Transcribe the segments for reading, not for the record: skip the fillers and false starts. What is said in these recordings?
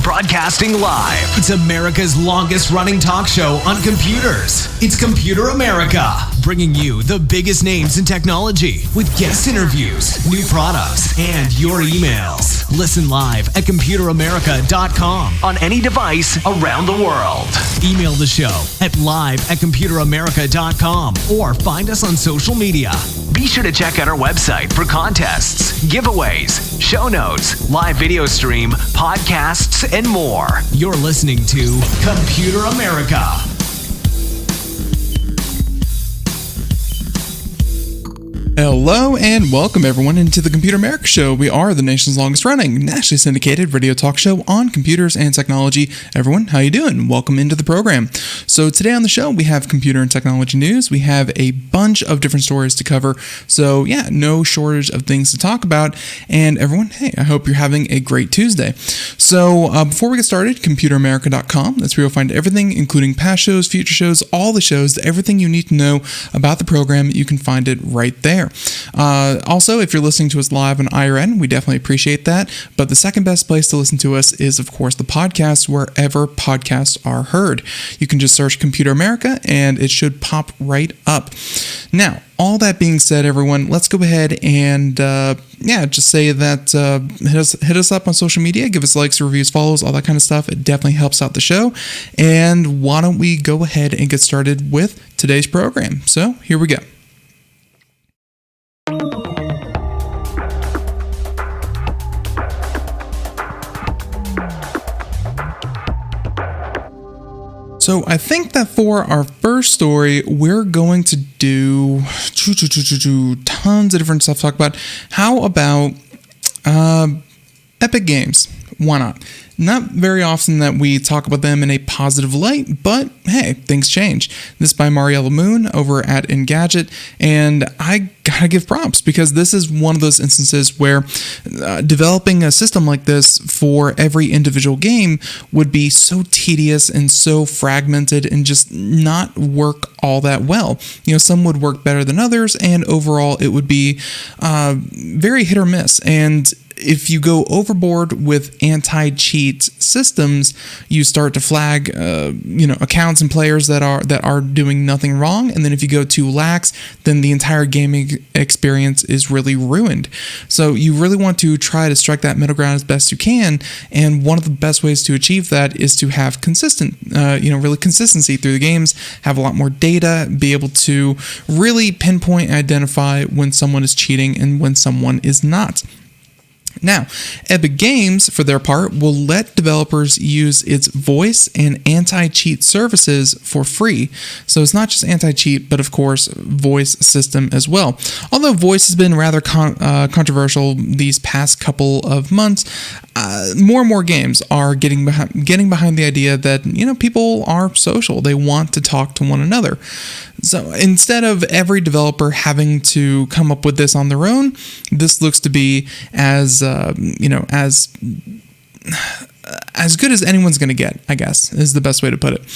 Broadcasting live. It's America's longest running talk show on computers. It's Computer America, bringing you the biggest names in technology with guest interviews, new products, and your emails. Listen live at computeramerica.com on any device around the world. Email the show at live@computeramerica.com or find us on social media. Be sure to check out our website for contests, giveaways, show notes, live video stream, podcasts, and more. You're listening to Computer America. Hello and welcome everyone into the Computer America Show. We are the nation's longest running, nationally syndicated radio talk show on computers and technology. Everyone, how you doing? Welcome into the program. So today on the show, we have computer and technology news. We have a bunch of different stories to cover. So yeah, no shortage of things to talk about. And everyone, hey, I hope you're having a great Tuesday. So before we get started, computeramerica.com. That's where you'll find everything, including past shows, future shows, all the shows, everything you need to know about the program. You can find it right there. Also, if you're listening to us live on IRN, we definitely appreciate that. But the second best place to listen to us is, of course, the podcast, wherever podcasts are heard. You can just search Computer America and it should pop right up. Now, all that being said, everyone, let's go ahead and just say that hit us up on social media, give us likes, reviews, follows, all that kind of stuff. It definitely helps out the show. And why don't we go ahead and get started with today's program? So here we go. So I think that for our first story, we're going to do tons of different stuff to talk about. How about Epic Games? Why not? Not very often that we talk about them in a positive light, but hey, things change. This is by Mariella Moon over at Engadget, and I gotta give props because this is one of those instances where developing a system like this for every individual game would be so tedious and so fragmented and just not work all that well. You know, some would work better than others, and overall it would be very hit or miss. And if you go overboard with anti-cheat systems, you start to flag, accounts and players that are doing nothing wrong. And then if you go too lax, then the entire gaming experience is really ruined. So you really want to try to strike that middle ground as best you can. And one of the best ways to achieve that is to have really consistency through the games, have a lot more data, be able to really pinpoint and identify when someone is cheating and when someone is not. Now, Epic Games, for their part, will let developers use its voice and anti-cheat services for free. So it's not just anti-cheat, but of course, voice system as well. Although voice has been rather controversial these past couple of months, more and more games are getting behind the idea that, people are social. They want to talk to one another. So instead of every developer having to come up with this on their own, this looks to be as good as anyone's going to get, I guess, is the best way to put it.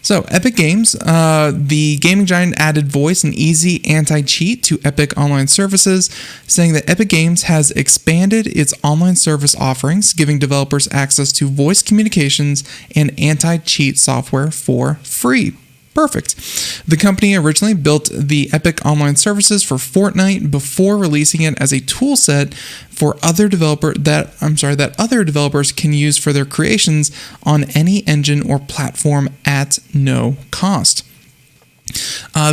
So Epic Games, the gaming giant, added voice and easy anti-cheat to Epic Online Services, saying that Epic Games has expanded its online service offerings, giving developers access to voice communications and anti-cheat software for free. Perfect. The company originally built the Epic Online Services for Fortnite before releasing it as a tool set for other developers can use for their creations on any engine or platform at no cost.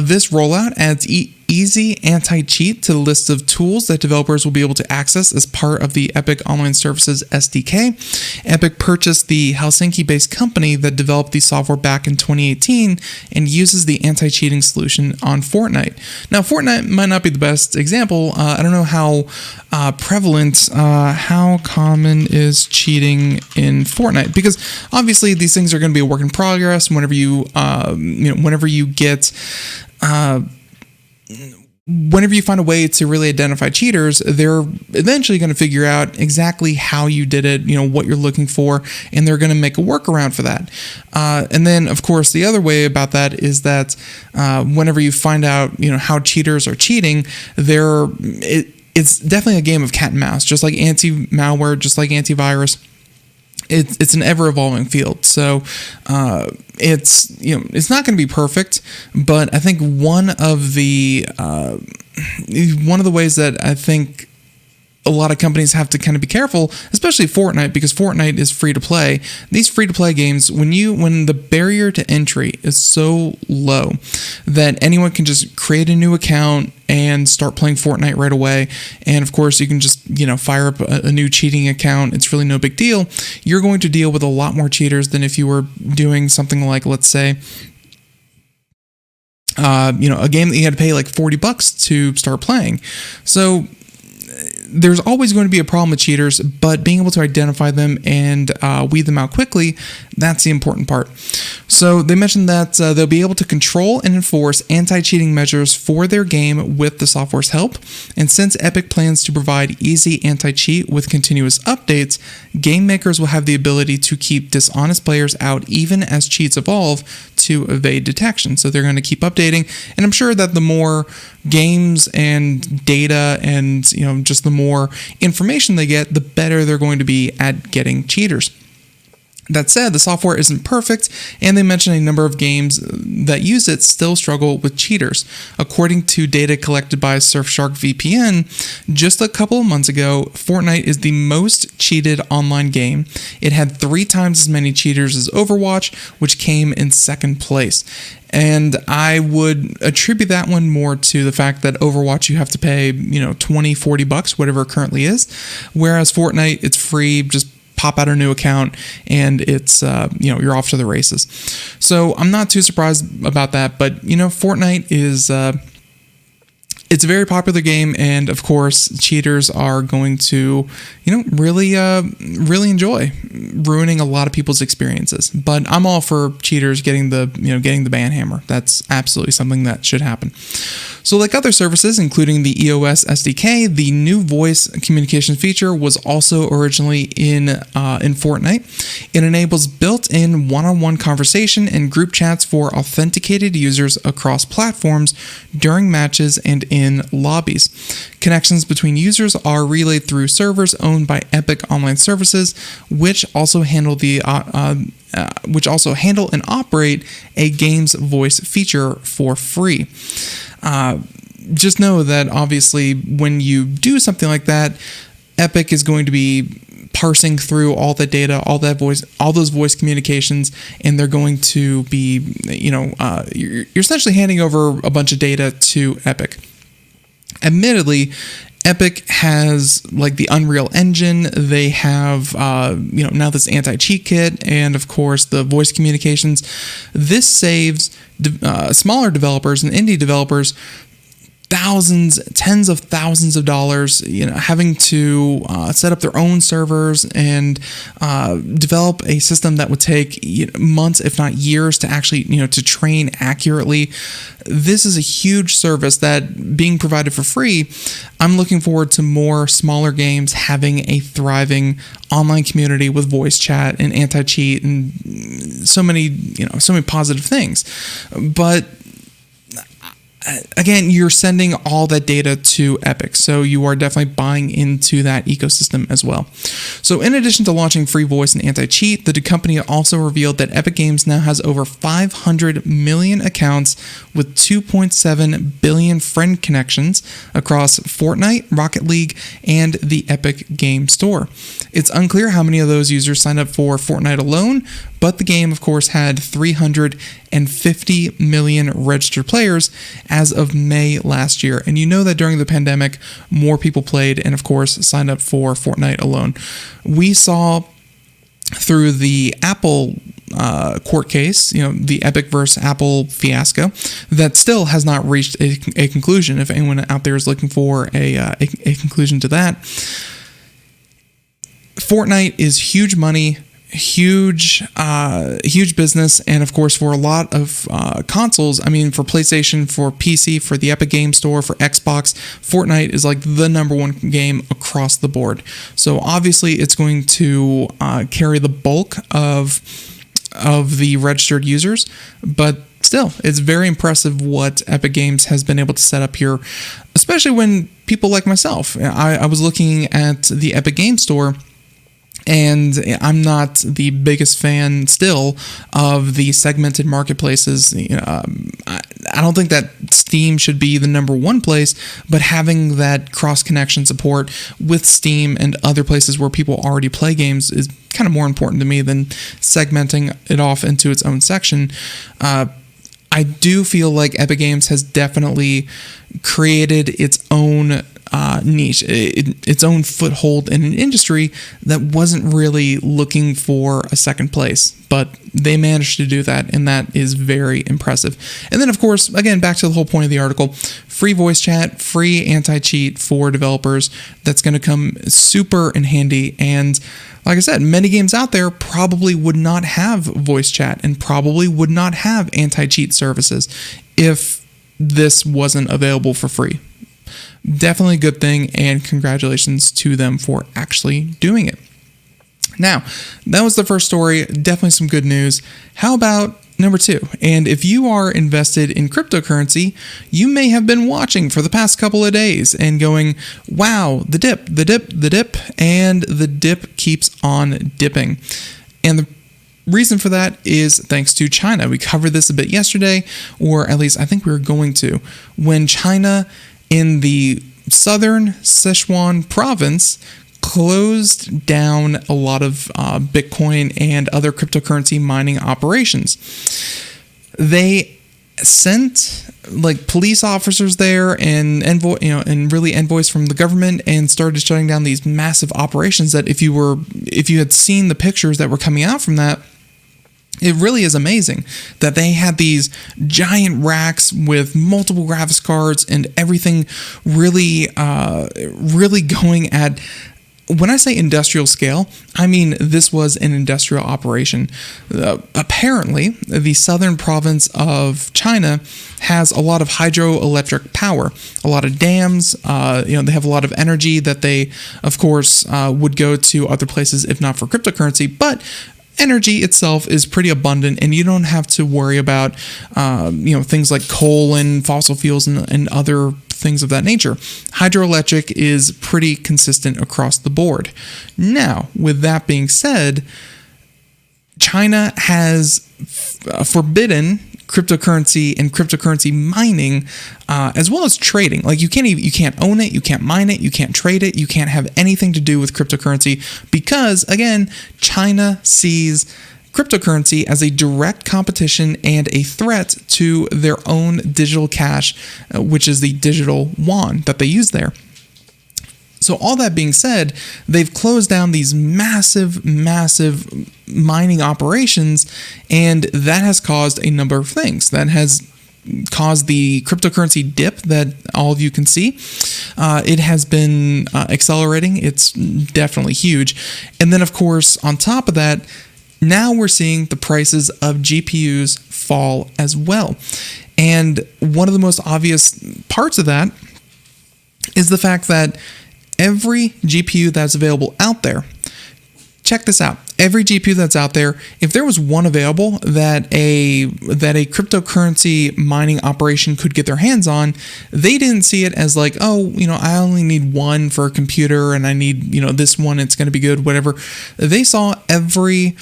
This rollout adds easy anti-cheat to the list of tools that developers will be able to access as part of the Epic Online Services SDK. Epic purchased the Helsinki-based company that developed the software back in 2018 and uses the anti-cheating solution on Fortnite. Now, Fortnite might not be the best example. I don't know how prevalent, how common is cheating in Fortnite, because obviously these things are going to be a work in progress. Whenever you find a way to really identify cheaters, they're eventually going to figure out exactly how you did it, what you're looking for, and they're going to make a workaround for that. And then, of course, the other way about that is that whenever you find out, how cheaters are cheating, it's definitely a game of cat and mouse, just like anti-malware, just like antivirus. It's an ever-evolving field, so it's not going to be perfect. But I think one of the ways that I think a lot of companies have to kind of be careful, especially Fortnite, because Fortnite is free to play. These free to play games, when the barrier to entry is so low that anyone can just create a new account and start playing Fortnite right away, and of course you can just fire up a new cheating account. It's really no big deal. You're going to deal with a lot more cheaters than if you were doing something like, let's say, a game that you had to pay like $40 to start playing. So there's always going to be a problem with cheaters, but being able to identify them and weed them out quickly, that's the important part. So they mentioned that they'll be able to control and enforce anti-cheating measures for their game with the software's help. And since Epic plans to provide easy anti-cheat with continuous updates, game makers will have the ability to keep dishonest players out even as cheats evolve to evade detection. So they're going to keep updating, and I'm sure that the more games and data and just the more information they get, the better they're going to be at getting cheaters. That said, the software isn't perfect, and they mention a number of games that use it still struggle with cheaters. According to data collected by Surfshark VPN, just a couple of months ago, Fortnite is the most cheated online game. It had 3 times as many cheaters as Overwatch, which came in second place. And I would attribute that one more to the fact that Overwatch you have to pay, $20-$40, whatever it currently is, whereas Fortnite, it's free, just pop out a new account and it's you're off to the races. So I'm not too surprised about that, but Fortnite is it's a very popular game, and of course cheaters are going to really enjoy ruining a lot of people's experiences. But I'm all for cheaters getting the ban hammer. That's absolutely something that should happen. So like other services, including the EOS SDK, the new voice communication feature was also originally in Fortnite. It enables built-in one-on-one conversation and group chats for authenticated users across platforms during matches and in lobbies. Connections between users are relayed through servers owned by Epic Online Services, which also handle and operate a game's voice feature for free. Just know that obviously when you do something like that, Epic is going to be parsing through all the data, all those voice communications, and they're going to be, you're essentially handing over a bunch of data to Epic. Admittedly, Epic has like the Unreal Engine. They have, now this anti-cheat kit, and of course the voice communications. This saves smaller developers and indie developers tens of thousands of dollars, having to set up their own servers and develop a system that would take months, if not years, to actually, to train accurately. This is a huge service that being provided for free. I'm looking forward to more smaller games having a thriving online community with voice chat and anti-cheat and so many positive things. But again, you're sending all that data to Epic, so you are definitely buying into that ecosystem as well. So in addition to launching free voice and anti-cheat, the company also revealed that Epic Games now has over 500 million accounts with 2.7 billion friend connections across Fortnite, Rocket League, and the Epic Game Store. It's unclear how many of those users signed up for Fortnite alone, but the game, of course, had 350 million registered players as of May last year. And you know that during the pandemic, more people played and, of course, signed up for Fortnite alone. We saw through the Apple court case, the Epic versus Apple fiasco, that still has not reached a conclusion. If anyone out there is looking for a conclusion to that, Fortnite is huge money, huge business, and of course for a lot of consoles, I mean for PlayStation, for PC, for the Epic Game Store, for Xbox, Fortnite is like the number one game across the board. So obviously it's going to carry the bulk of the registered users, but still, it's very impressive what Epic Games has been able to set up here, especially when people like myself, I was looking at the Epic Game Store, and I'm not the biggest fan still of the segmented marketplaces. I don't think that Steam should be the number one place, but having that cross-connection support with Steam and other places where people already play games is kind of more important to me than segmenting it off into its own section. I do feel like Epic Games has definitely created its own niche, its own foothold in an industry that wasn't really looking for a second place, but they managed to do that, and that is very impressive. And then, of course, again, back to the whole point of the article, free voice chat, free anti-cheat for developers. That's going to come super in handy. And like I said, many games out there probably would not have voice chat and probably would not have anti-cheat services if this wasn't available for free. Definitely a good thing, and congratulations to them for actually doing it. Now, that was the first story. Definitely some good news. How about number 2? And if you are invested in cryptocurrency, you may have been watching for the past couple of days and going, wow, the dip, and the dip keeps on dipping. And the reason for that is thanks to China. We covered this a bit yesterday, or at least I think we were going to, when China in the southern Sichuan province closed down a lot of Bitcoin and other cryptocurrency mining operations. They sent like police officers there and really envoys from the government, and started shutting down these massive operations that if you had seen the pictures that were coming out from that, it really is amazing that they had these giant racks with multiple graphics cards and everything really going at, when I say industrial scale, I mean this was an industrial operation. Apparently, the southern province of China has a lot of hydroelectric power, a lot of dams. They have a lot of energy that they, of course, would go to other places if not for cryptocurrency, but energy itself is pretty abundant, and you don't have to worry about things like coal and fossil fuels and other things of that nature. Hydroelectric is pretty consistent across the board. Now, with that being said, China has forbidden cryptocurrency and cryptocurrency mining, as well as trading. Like you can't own it, you can't mine it, you can't trade it, you can't have anything to do with cryptocurrency, because again, China sees cryptocurrency as a direct competition and a threat to their own digital cash, which is the digital yuan that they use there. So all that being said, they've closed down these massive mining operations, and that has caused a number of things. That has caused the cryptocurrency dip that all of you can see. It has been accelerating. It's definitely huge. And then, of course, on top of that, now we're seeing the prices of GPUs fall as well. And one of the most obvious parts of that is the fact that every GPU that's available out there, check this out. Every GPU that's out there, if there was one available that a cryptocurrency mining operation could get their hands on, they didn't see it as like, oh, I only need one for a computer and I need, this one, it's going to be good, whatever. They saw every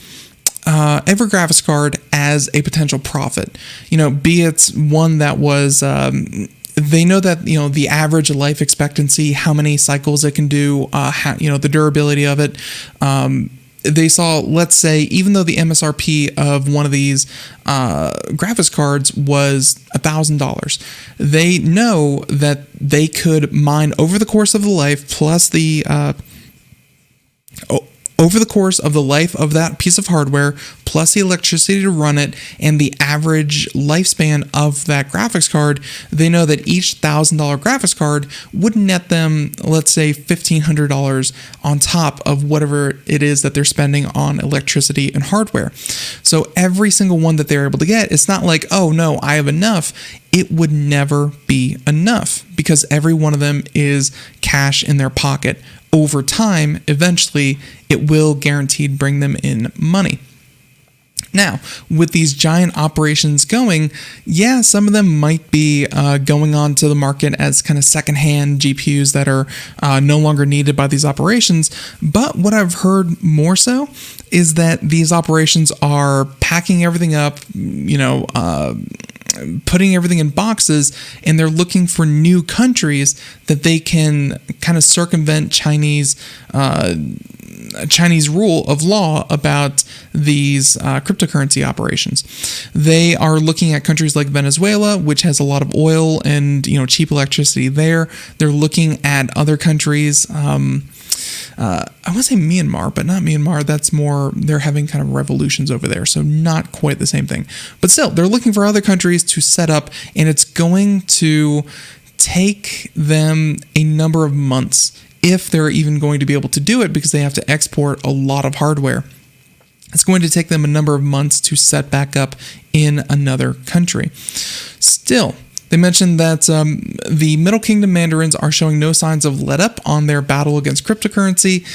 graphics card as a potential profit, be it one that was, they know that, the average life expectancy, how many cycles it can do, the durability of it. they saw, let's say, even though the MSRP of one of these graphics cards was $1,000, they know that they could mine over the course of the life plus the over the course of the life of that piece of hardware, plus the electricity to run it, and the average lifespan of that graphics card, they know that each $1,000 graphics card would net them, let's say, $1,500 on top of whatever it is that they're spending on electricity and hardware. So every single one that they're able to get, it's not like, oh no, I have enough. It would never be enough because every one of them is cash in their pocket. Over time, eventually, it will guaranteed bring them in money. Now, with these giant operations going, yeah, some of them might be going on to the market as kind of secondhand GPUs that are no longer needed by these operations. But what I've heard more so is that these operations are packing everything up, putting everything in boxes, and they're looking for new countries that they can kind of circumvent Chinese rule of law about these cryptocurrency operations. They are looking at countries like Venezuela, which has a lot of oil and cheap electricity there. They're looking at other countries. I want to say Myanmar, but not Myanmar. That's more, they're having kind of revolutions over there, so not quite the same thing. But still, they're looking for other countries to set up, and it's going to take them a number of months if they're even going to be able to do it, because they have to export a lot of hardware. It's going to take them a number of months to set back up in another country. Still, they mentioned that the Middle Kingdom Mandarins are showing no signs of let up on their battle against cryptocurrency.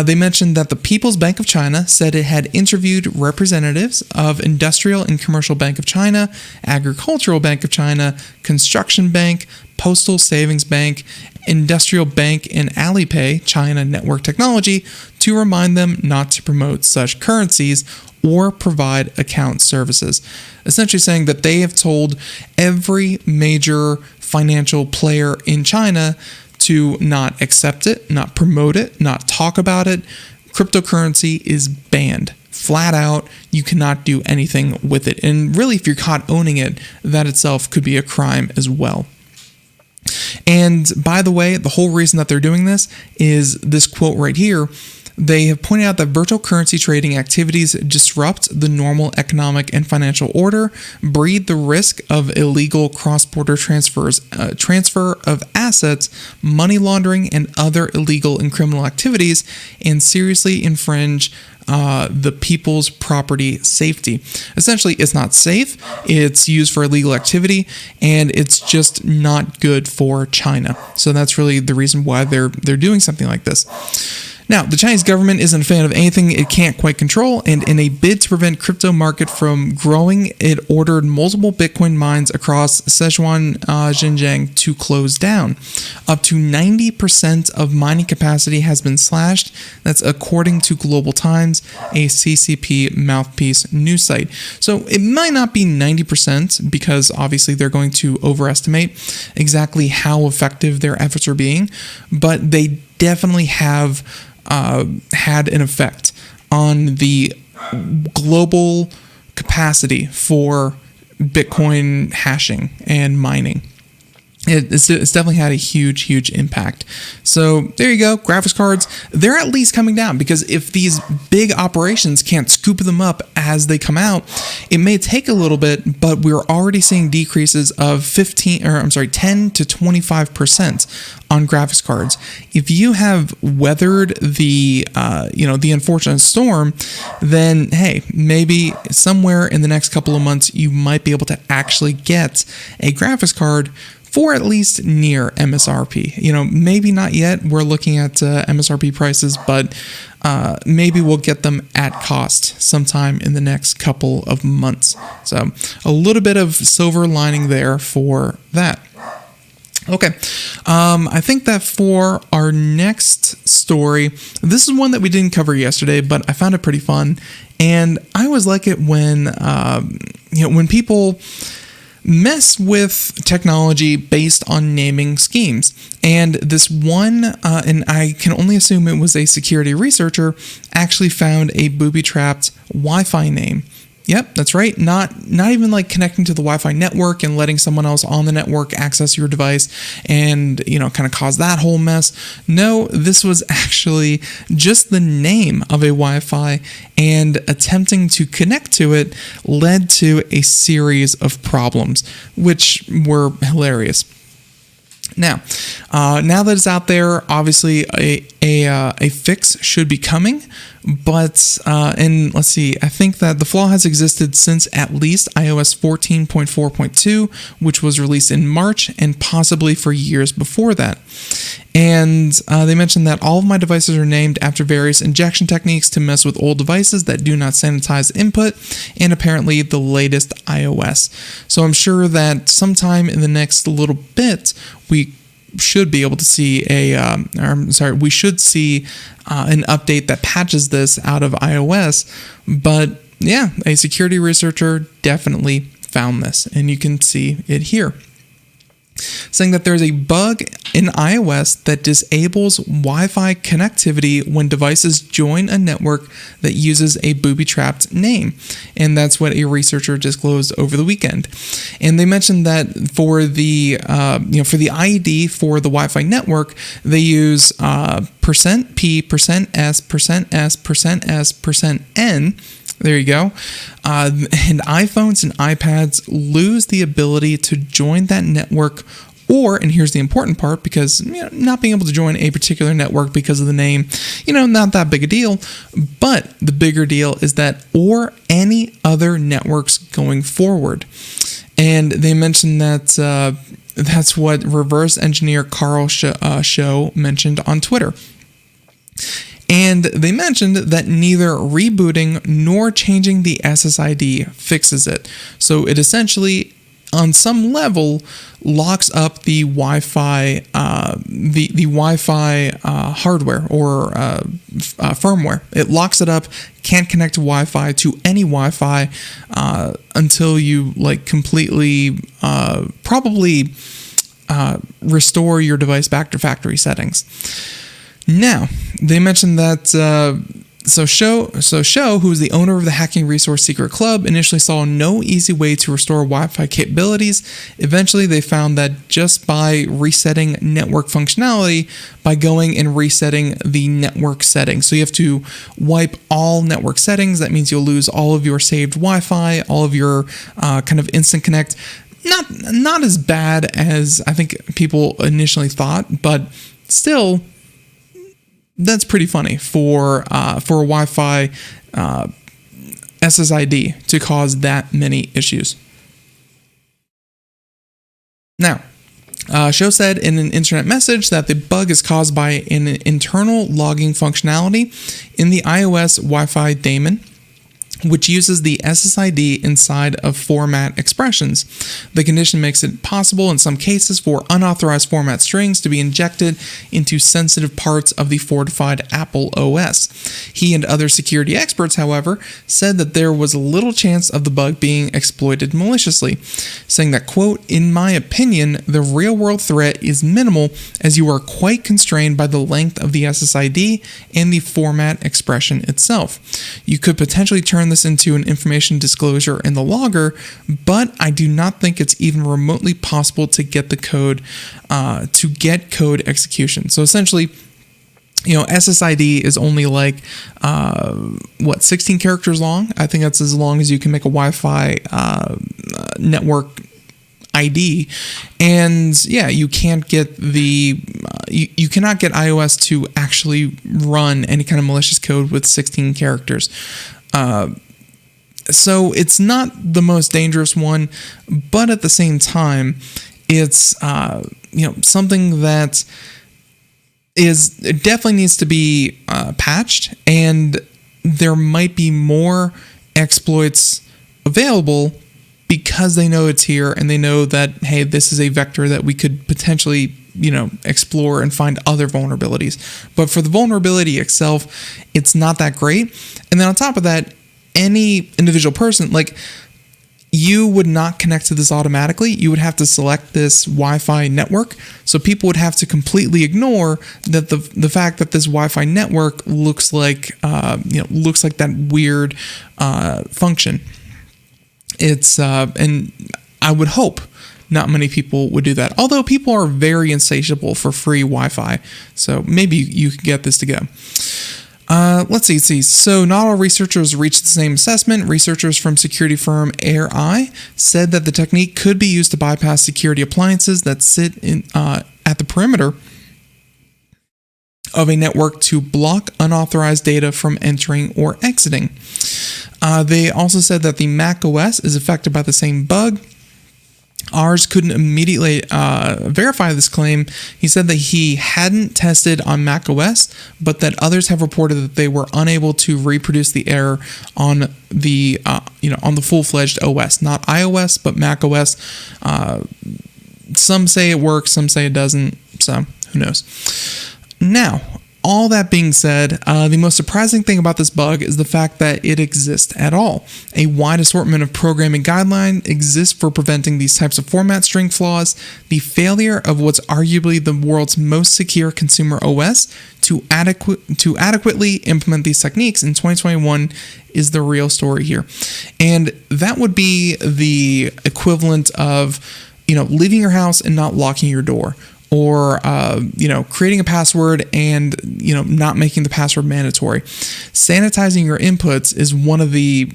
They mentioned that the People's Bank of China said it had interviewed representatives of Industrial and Commercial Bank of China, Agricultural Bank of China, Construction Bank, Postal Savings Bank, Industrial Bank, and Alipay, China Network Technology, to remind them not to promote such currencies or provide account services. Essentially saying that they have told every major financial player in China to not accept it, not promote it, not talk about it. Cryptocurrency is banned. Flat out, you cannot do anything with it. And really, if you're caught owning it, that itself could be a crime as well. And by the way, the whole reason that they're doing this is this quote right here. They have pointed out that virtual currency trading activities disrupt the normal economic and financial order, breed the risk of illegal cross-border transfer of assets, money laundering, and other illegal and criminal activities, and seriously infringe the people's property safety. Essentially, it's not safe, it's used for illegal activity, and it's just not good for China. So that's really the reason why they're doing something like this. Now, the Chinese government isn't a fan of anything it can't quite control, and in a bid to prevent crypto market from growing, it ordered multiple Bitcoin mines across Sichuan, Xinjiang to close down. Up to 90% of mining capacity has been slashed. That's according to Global Times, a CCP mouthpiece news site. So it might not be 90% because obviously they're going to overestimate exactly how effective their efforts are being, but they definitely have had an effect on the global capacity for Bitcoin hashing and mining. It's definitely had a huge impact. So there you go, graphics cards, they're at least coming down, because if these big operations can't scoop them up as they come out, it may take a little bit, but we're already seeing decreases of 10 to 25% on graphics cards. If you have weathered the unfortunate storm, then hey, maybe somewhere in the next couple of months you might be able to actually get a graphics card for at least near MSRP. Maybe not yet. We're looking at MSRP prices, but maybe we'll get them at cost sometime in the next couple of months. So a little bit of silver lining there for that. Okay, I think that for our next story, this is one that we didn't cover yesterday, but I found it pretty fun, and I always like it when people mess with technology based on naming schemes. And this one, and I can only assume it was a security researcher, actually found a booby-trapped Wi-Fi name. Yep, that's right. Not even like connecting to the Wi-Fi network and letting someone else on the network access your device and, kind of cause that whole mess. No, this was actually just the name of a Wi-Fi, and attempting to connect to it led to a series of problems, which were hilarious. Now that it's out there, obviously a fix should be coming, but and let's see, I think that the flaw has existed since at least iOS 14.4.2, which was released in March, and possibly for years before that. And they mentioned that all of my devices are named after various injection techniques to mess with old devices that do not sanitize input, and apparently the latest iOS. So I'm sure that sometime in the next little bit, we should be able to see we should see an update that patches this out of iOS. But yeah, a security researcher definitely found this, and you can see it here, saying that there's a bug in iOS that disables Wi-Fi connectivity when devices join a network that uses a booby-trapped name. And that's what a researcher disclosed over the weekend. And they mentioned that for the ID for the Wi-Fi network, they use %P, %S, %S, %S, %N. There you go. And iPhones and iPads lose the ability to join that network, or, and here's the important part, because not being able to join a particular network because of the name, not that big a deal. But the bigger deal is that, or any other networks going forward. And they mentioned that that's what reverse engineer Carl Show mentioned on Twitter. And they mentioned that neither rebooting nor changing the SSID fixes it. So it essentially, on some level, locks up the Wi-Fi, the Wi-Fi hardware or firmware. It locks it up, can't connect to Wi-Fi, to any Wi-Fi, until you completely, probably restore your device back to factory settings. Now, they mentioned that Show, who is the owner of the Hacking Resource Secret Club, initially saw no easy way to restore Wi-Fi capabilities. Eventually, they found that just by resetting network functionality, by going and resetting the network settings. So you have to wipe all network settings. That means you'll lose all of your saved Wi-Fi, all of your kind of instant connect. Not as bad as I think people initially thought, but still, that's pretty funny for a Wi-Fi SSID to cause that many issues. Now, Show said in an internet message that the bug is caused by an internal logging functionality in the iOS Wi-Fi daemon, which uses the SSID inside of format expressions. The condition makes it possible in some cases for unauthorized format strings to be injected into sensitive parts of the fortified Apple OS. He and other security experts, however, said that there was little chance of the bug being exploited maliciously, saying that, quote, "In my opinion, the real-world threat is minimal as you are quite constrained by the length of the SSID and the format expression itself. You could potentially turn this into an information disclosure in the logger, but I do not think it's even remotely possible to get the code, code execution." So essentially, SSID is only 16 characters long. I think that's as long as you can make a Wi-Fi network ID. And yeah, you can't get you cannot get iOS to actually run any kind of malicious code with 16 characters. So it's not the most dangerous one, but at the same time, it's something that definitely needs to be patched, and there might be more exploits available because they know it's here and they know that, hey, this is a vector that we could potentially explore and find other vulnerabilities. But for the vulnerability itself, it's not that great. And then on top of that, any individual person, you would not connect to this automatically. You would have to select this Wi-Fi network. So people would have to completely ignore that the fact that this Wi-Fi network looks like that weird function. It's and I would hope not many people would do that. Although people are very insatiable for free Wi-Fi, so maybe you could get this to go. Let's see. So not all researchers reached the same assessment. Researchers from security firm AirEye said that the technique could be used to bypass security appliances that sit at the perimeter of a network to block unauthorized data from entering or exiting. They also said that the Mac OS is affected by the same bug. Ars couldn't immediately verify this claim. He said that he hadn't tested on Mac OS, but that others have reported that they were unable to reproduce the error on the on the full-fledged OS, not iOS, but Mac OS. Some say it works, some say it doesn't. So who knows? Now, all that being said, the most surprising thing about this bug is the fact that it exists at all. A wide assortment of programming guidelines exists for preventing these types of format string flaws. The failure of what's arguably the world's most secure consumer OS to adequately implement these techniques in 2021 is the real story here. And that would be the equivalent of, leaving your house and not locking your door. Or, creating a password and, not making the password mandatory. Sanitizing your inputs is one of the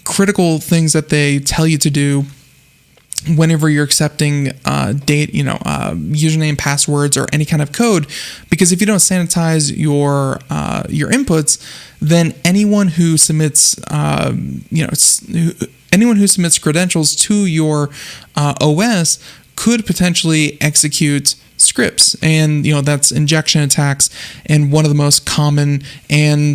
critical things that they tell you to do whenever you're accepting username, passwords, or any kind of code. Because if you don't sanitize your inputs, then anyone who submits credentials to your OS could potentially execute scripts, and that's injection attacks. And one of the most common, I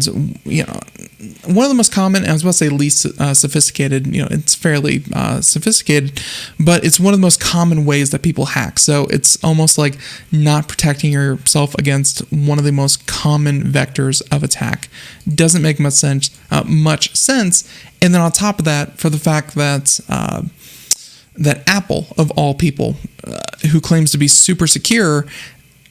was about to say least sophisticated. It's fairly sophisticated, but it's one of the most common ways that people hack. So it's almost like not protecting yourself against one of the most common vectors of attack. Doesn't make much sense. And then on top of that, for the fact that that Apple, of all people, who claims to be super secure,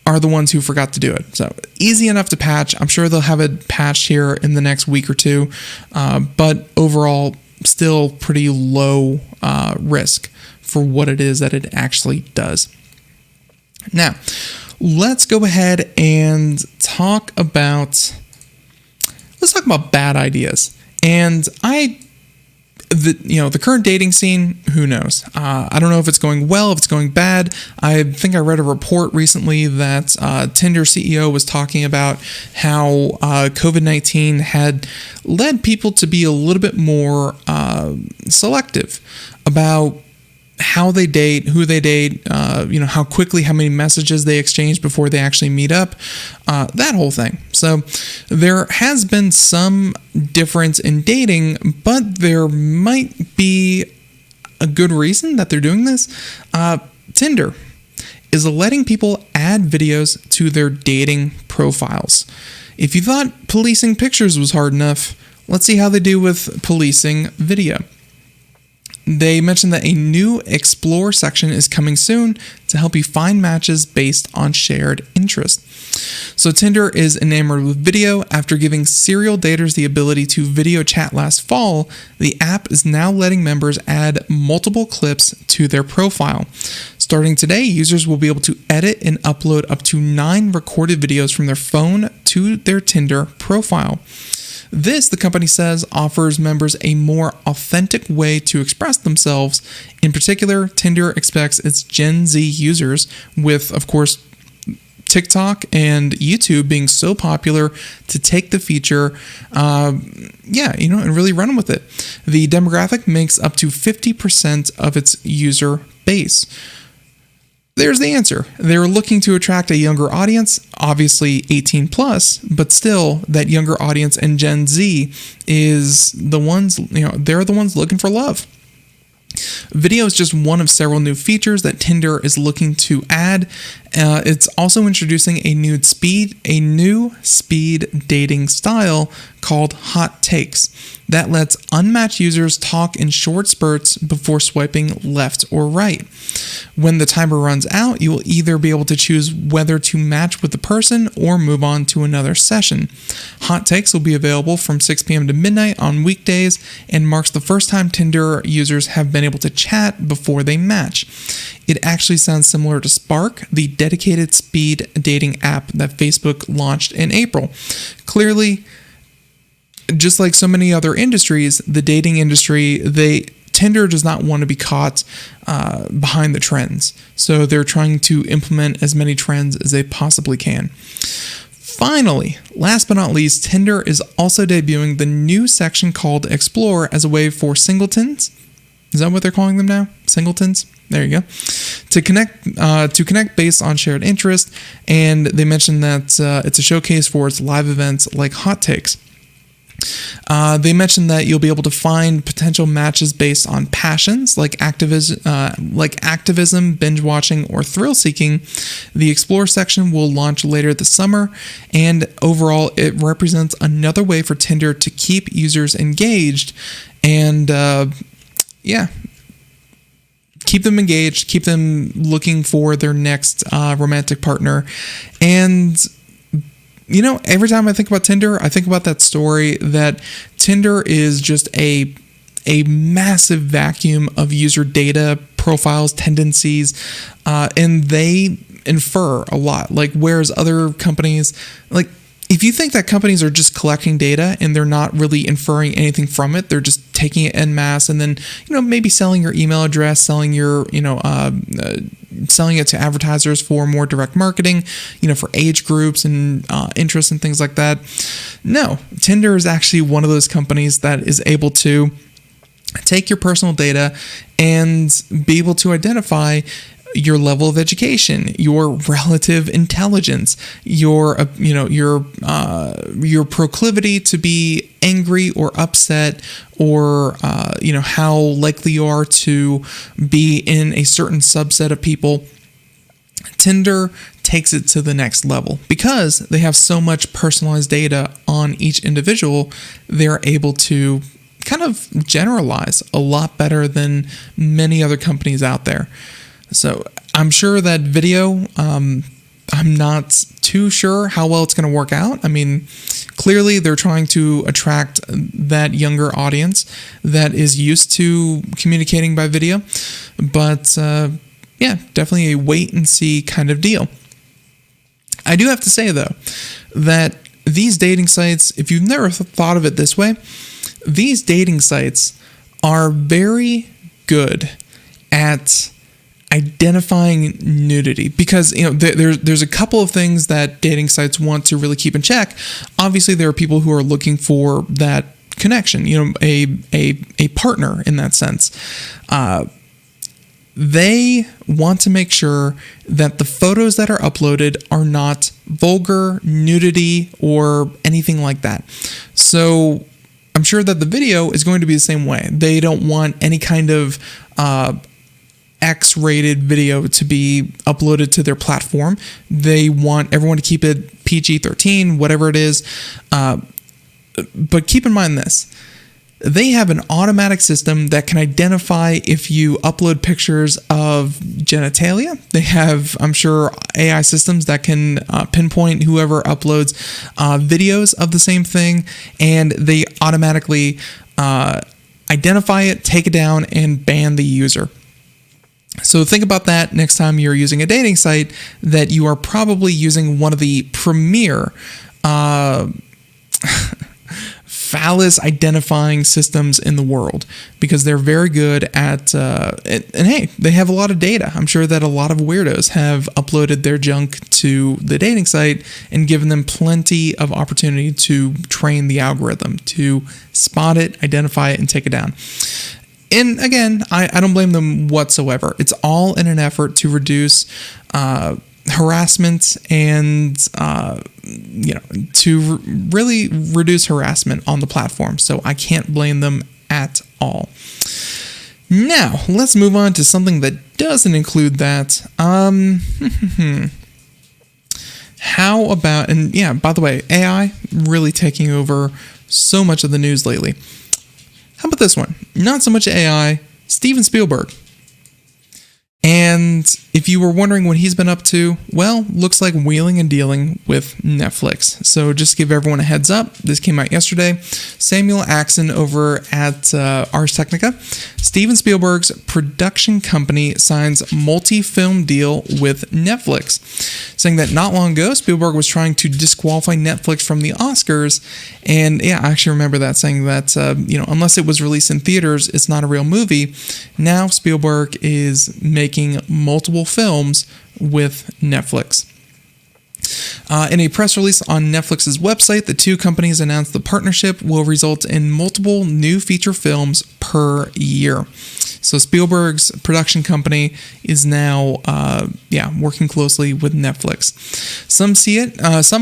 are the ones who forgot to do it. So easy enough to patch. I'm sure they'll have it patched here in the next week or two. But overall, still pretty low risk for what it is that it actually does. Now, let's go ahead and talk about bad ideas. And the current dating scene, who knows? I don't know if it's going well, if it's going bad. I think I read a report recently that Tinder CEO was talking about how COVID-19 had led people to be a little bit more selective about how they date, who they date, how quickly, how many messages they exchange before they actually meet up, that whole thing. So there has been some difference in dating, but there might be a good reason that they're doing this. Tinder is letting people add videos to their dating profiles. If you thought policing pictures was hard enough, let's see how they do with policing video. They mentioned that a new Explore section is coming soon to help you find matches based on shared interest. So Tinder is enamored with video. After giving serial daters the ability to video chat last fall, the app is now letting members add multiple clips to their profile. Starting today, users will be able to edit and upload up to 9 recorded videos from their phone to their Tinder profile. This, the company says, offers members a more authentic way to express themselves. In particular, Tinder expects its Gen Z users, with, of course, TikTok and YouTube being so popular, to take the feature, and really run with it. The demographic makes up to 50% of its user base. There's the answer. They're looking to attract a younger audience, obviously 18 plus, but still that younger audience, and Gen Z is the ones, they're the ones looking for love. Video is just one of several new features that Tinder is looking to add. It's also introducing a new speed dating style called hot takes. that lets unmatched users talk in short spurts before swiping left or right. When the timer runs out, you will either be able to choose whether to match with the person or move on to another session. Hot Takes will be available from 6 p.m. to midnight on weekdays and marks the first time Tinder users have been able to chat before they match. It actually sounds similar to Spark, the dedicated speed dating app that Facebook launched in April. Clearly, just like so many other industries, the dating industry, Tinder does not want to be caught behind the trends. So they're trying to implement as many trends as they possibly can. Finally, last but not least, Tinder is also debuting the new section called Explore as a way for singletons. Is that what they're calling them now? Singletons? There you go. To connect based on shared interest, and they mentioned that it's a showcase for its live events like Hot Takes. They mentioned that you'll be able to find potential matches based on passions like activism, binge watching, or thrill seeking. The Explore section will launch later this summer, and overall, it represents another way for Tinder to keep users engaged and keep them engaged, keep them looking for their next romantic partner. And you know, every time I think about Tinder, I think about that story that Tinder is just a massive vacuum of user data, profiles, tendencies, and they infer a lot. Like, whereas other companies, like, if you think that companies are just collecting data and they're not really inferring anything from it, they're just taking it en masse and then, you know, maybe selling your email address, selling your, selling it to advertisers for more direct marketing, you know, for age groups and interests and things like that. No, Tinder is actually one of those companies that is able to take your personal data and be able to identify your level of education, your relative intelligence, your proclivity to be angry or upset, or how likely you are to be in a certain subset of people. Tinder takes it to the next level because they have so much personalized data on each individual. They're able to kind of generalize a lot better than many other companies out there. So I'm sure that video, I'm not too sure how well it's going to work out. I mean, clearly they're trying to attract that younger audience that is used to communicating by video. But definitely a wait and see kind of deal. I do have to say, though, that these dating sites, if you've never thought of it this way, these dating sites are very good at identifying nudity, because there's a couple of things that dating sites want to really keep in check. Obviously, there are people who are looking for that connection, a partner in that sense. They want to make sure that the photos that are uploaded are not vulgar, nudity, or anything like that. So I'm sure that the video is going to be the same way. They don't want any kind of X-rated video to be uploaded to their platform. They want everyone to keep it PG-13, whatever it is. But keep in mind this. They have an automatic system that can identify if you upload pictures of genitalia. They have, I'm sure, AI systems that can pinpoint whoever uploads videos of the same thing, and they automatically identify it, take it down, and ban the user. So think about that next time you're using a dating site, that you are probably using one of the premier phallus identifying systems in the world, because they're very good at and hey, they have a lot of data. I'm sure that a lot of weirdos have uploaded their junk to the dating site and given them plenty of opportunity to train the algorithm to spot it, identify it, and take it down. And again, I don't blame them whatsoever. It's all in an effort to reduce harassment and to really reduce harassment on the platform. So I can't blame them at all. Now, let's move on to something that doesn't include that. How about, and yeah, by the way, AI really taking over so much of the news lately. How about this one? Not so much AI, Steven Spielberg. And if you were wondering what he's been up to, well, looks like wheeling and dealing with Netflix. So just to give everyone a heads up, this came out yesterday. Samuel Axon over at Ars Technica. Steven Spielberg's production company signs multifilm deal with Netflix, saying that not long ago, Spielberg was trying to disqualify Netflix from the Oscars. And yeah, I actually remember that, saying that, unless it was released in theaters, it's not a real movie. Now Spielberg is making multiple films with Netflix. In a press release on Netflix's website, the two companies announced the partnership will result in multiple new feature films per year. So Spielberg's production company is now, working closely with Netflix. Some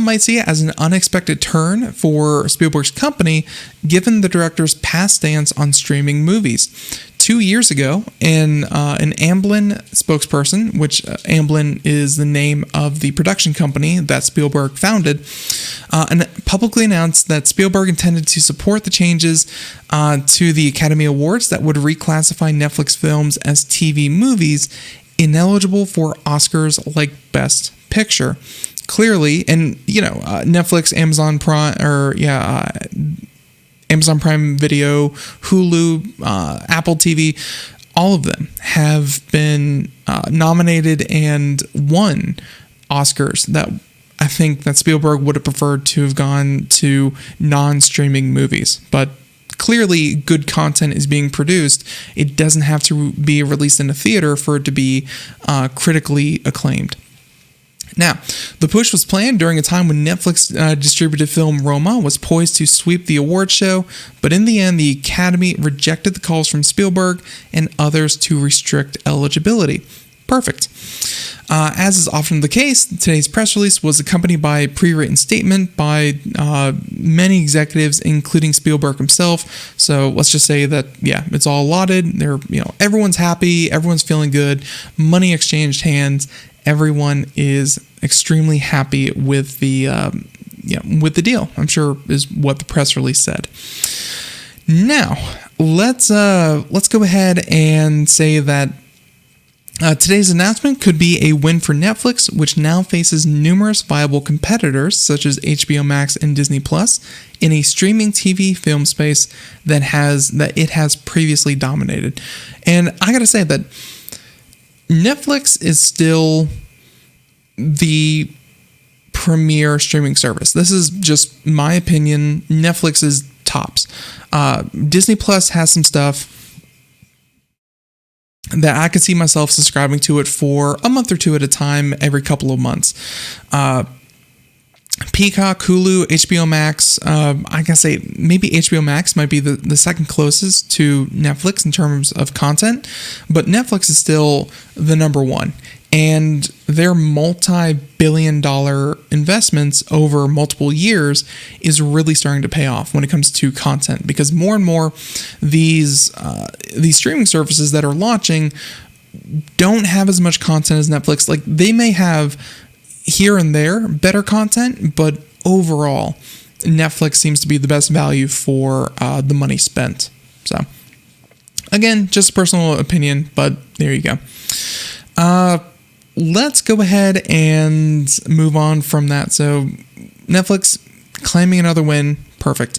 might see it as an unexpected turn for Spielberg's company, given the director's past stance on streaming movies. 2 years ago, an Amblin spokesperson, which Amblin is the name of the production company that Spielberg founded, and publicly announced that Spielberg intended to support the changes to the Academy Awards that would reclassify Netflix films as TV movies ineligible for Oscars like Best Picture. Clearly, and Netflix, Amazon Prime, Amazon Prime Video, Hulu, Apple TV, all of them have been nominated and won Oscars that I think that Spielberg would have preferred to have gone to non-streaming movies. But clearly good content is being produced. It doesn't have to be released in a theater for it to be critically acclaimed. Now, the push was planned during a time when Netflix distributed film Roma was poised to sweep the award show, but in the end, the Academy rejected the calls from Spielberg and others to restrict eligibility. Perfect. As is often the case, today's press release was accompanied by a pre-written statement by many executives, including Spielberg himself. So let's just say that, it's all allotted. Everyone's happy, everyone's feeling good, money exchanged hands. Everyone is extremely happy with the deal, I'm sure is what the press release said. Now, let's go ahead and say that today's announcement could be a win for Netflix, which now faces numerous viable competitors such as HBO Max and Disney Plus in a streaming TV film space that it has previously dominated. And I gotta say that Netflix is still the premier streaming service. This is just my opinion. Netflix is tops. Disney Plus has some stuff that I could see myself subscribing to it for a month or two at a time, every couple of months. Peacock, Hulu, HBO Max, I can say maybe HBO Max might be the second closest to Netflix in terms of content, but Netflix is still the number one. And their multi-billion-dollar investments over multiple years is really starting to pay off when it comes to content, because more and more these streaming services that are launching don't have as much content as Netflix. Like, they may have here and there better content, but overall, Netflix seems to be the best value for the money spent. So, again, just a personal opinion, but there you go. Let's go ahead and move on from that. So, Netflix claiming another win. Perfect.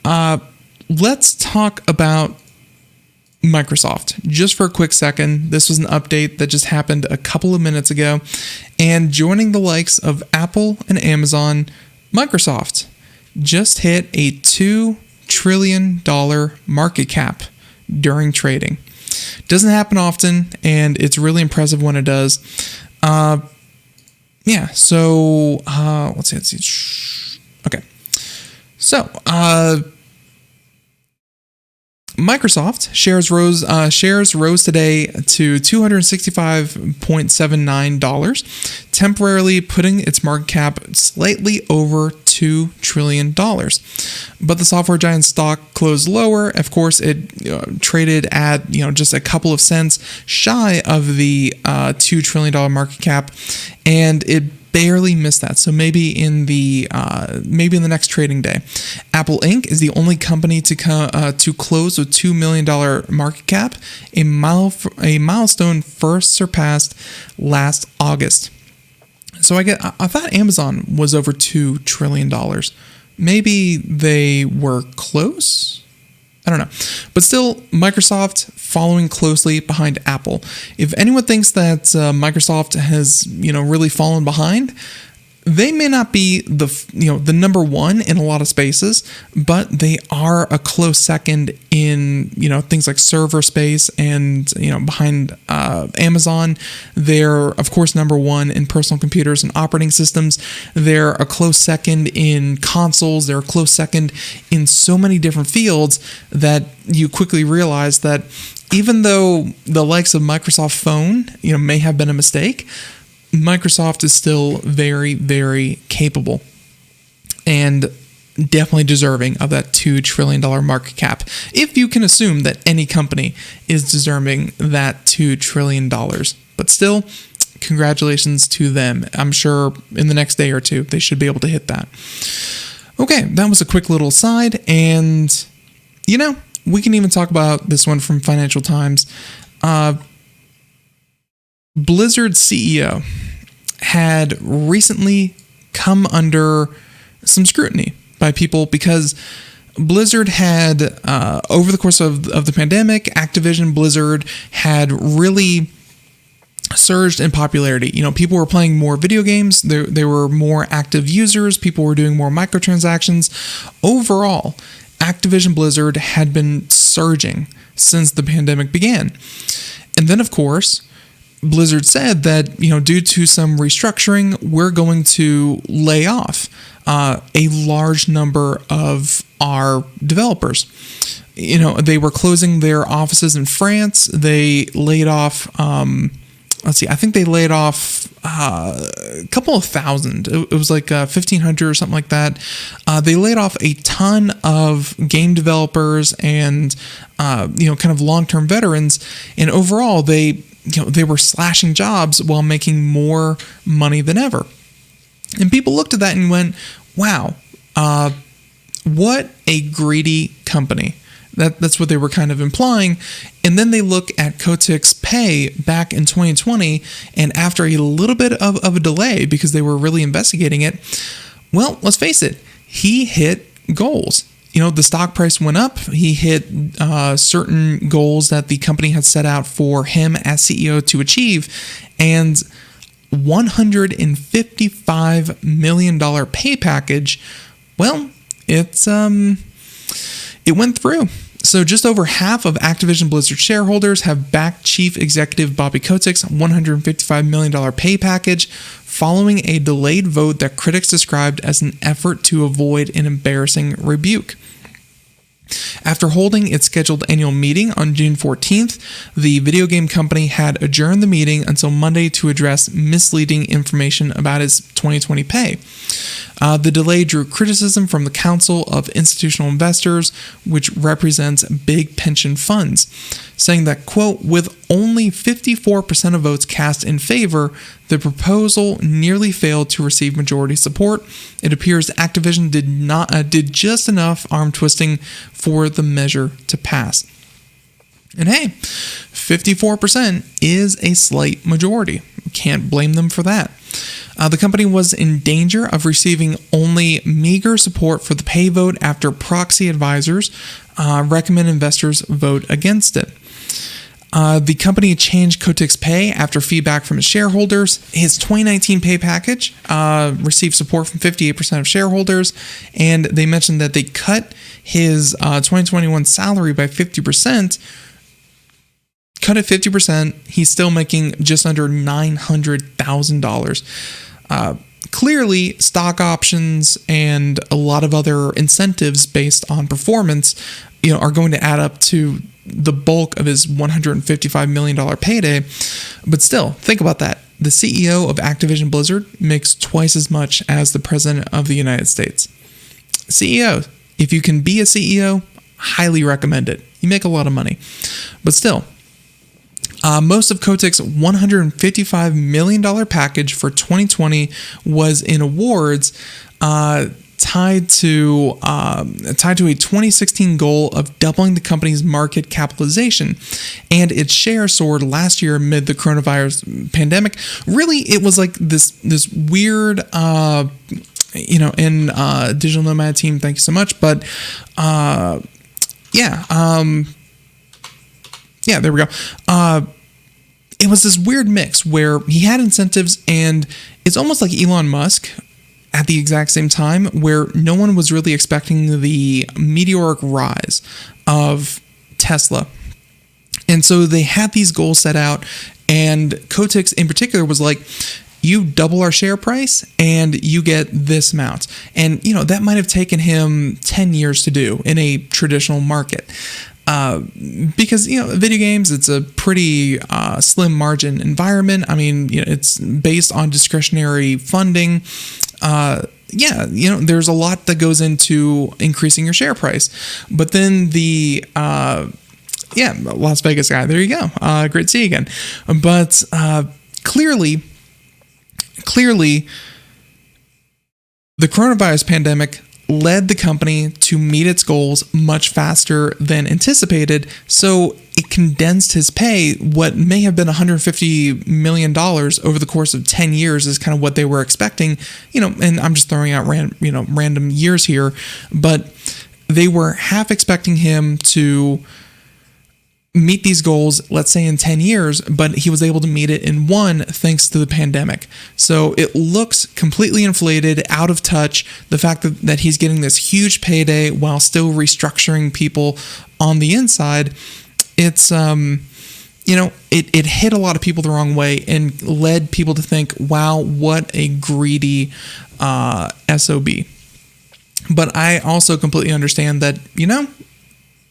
Let's talk about Microsoft just for a quick second. This was an update that just happened a couple of minutes ago, and joining the likes of Apple and Amazon, Microsoft just hit a $2 trillion market cap during trading. Doesn't happen often, and it's really impressive when it does. Let's see. Okay. So, Microsoft shares rose today to $265.79, temporarily putting its market cap slightly over $2 trillion. But the software giant stock closed lower. Of course, it traded at just a couple of cents shy of the $2 trillion market cap, and it barely missed that. So maybe in the next trading day. Apple Inc. is the only company to close with $2 million market cap, a milestone first surpassed last August. So I thought Amazon was over $2 trillion. Maybe they were close? I don't know. But still, Microsoft following closely behind Apple. If anyone thinks that Microsoft has, really fallen behind, they may not be the number one in a lot of spaces, but they are a close second in, things like server space and, behind Amazon. They're, of course, number one in personal computers and operating systems. They're a close second in consoles. They're a close second in so many different fields that you quickly realize that even though the likes of Microsoft Phone, may have been a mistake, Microsoft is still very, very capable and definitely deserving of that $2 trillion market cap, if you can assume that any company is deserving that $2 trillion. But still, congratulations to them. I'm sure in the next day or two, they should be able to hit that. Okay, that was a quick little aside, and, we can even talk about this one from Financial Times. Blizzard CEO had recently come under some scrutiny by people because Blizzard had, over the course of the pandemic, Activision Blizzard had really surged in popularity. People were playing more video games. There were more active users. People were doing more microtransactions. Overall, Activision Blizzard had been surging since the pandemic began. And then, of course, Blizzard said that, due to some restructuring, we're going to lay off a large number of our developers. They were closing their offices in France. They laid off, I think they laid off a couple of thousand. It was like 1,500 or something like that. They laid off a ton of game developers and, kind of long-term veterans. And overall, they were slashing jobs while making more money than ever. And people looked at that and went, wow, what a greedy company. That's what they were kind of implying. And then they look at Kotick's pay back in 2020, and after a little bit of a delay because they were really investigating it, well, let's face it, he hit goals. The stock price went up. He hit certain goals that the company had set out for him as CEO to achieve, and $155 million pay package, well, it went through. So just over half of Activision Blizzard shareholders have backed Chief Executive Bobby Kotick's $155 million pay package following a delayed vote that critics described as an effort to avoid an embarrassing rebuke. After holding its scheduled annual meeting on June 14th, the video game company had adjourned the meeting until Monday to address misleading information about its 2020 pay. The delay drew criticism from the Council of Institutional Investors, which represents big pension funds, saying that, quote, with only 54% of votes cast in favor, the proposal nearly failed to receive majority support. It appears Activision did just enough arm twisting for the measure to pass. And hey, 54% is a slight majority. Can't blame them for that. The company was in danger of receiving only meager support for the pay vote after proxy advisors recommend investors vote against it. The company changed Kotick's pay after feedback from its shareholders. His 2019 pay package received support from 58% of shareholders, and they mentioned that they cut his 2021 salary by 50%. Cut it 50%, he's still making just under $900,000. Clearly, stock options and a lot of other incentives based on performance, are going to add up to the bulk of his $155 million payday. But still, think about that. The CEO of Activision Blizzard makes twice as much as the President of the United States. CEO, if you can be a CEO, highly recommend it. You make a lot of money. But still, Most of Kotick's $155 million package for 2020 was in awards, tied to a 2016 goal of doubling the company's market capitalization, and its share soared last year amid the coronavirus pandemic. Really, it was like this weird, Digital Nomad team, thank you so much, but there we go. It was this weird mix where he had incentives, and it's almost like Elon Musk at the exact same time, where no one was really expecting the meteoric rise of Tesla. And so they had these goals set out, and Kotick in particular was like, you double our share price and you get this amount. And, that might have taken him 10 years to do in a traditional market. Because, video games, it's a pretty slim margin environment. I mean, it's based on discretionary funding. There's a lot that goes into increasing your share price. But then the Las Vegas guy, there you go. Great to see you again. But clearly, the coronavirus pandemic led the company to meet its goals much faster than anticipated, so it condensed his pay. What may have been $150 million over the course of 10 years is kind of what they were expecting, and I'm just throwing out random years here, but they were half expecting him to meet these goals, let's say in 10 years, but he was able to meet it in one thanks to the pandemic. So it looks completely inflated, out of touch. The fact that he's getting this huge payday while still restructuring people on the inside, it's, it hit a lot of people the wrong way and led people to think, wow, what a greedy SOB. But I also completely understand that,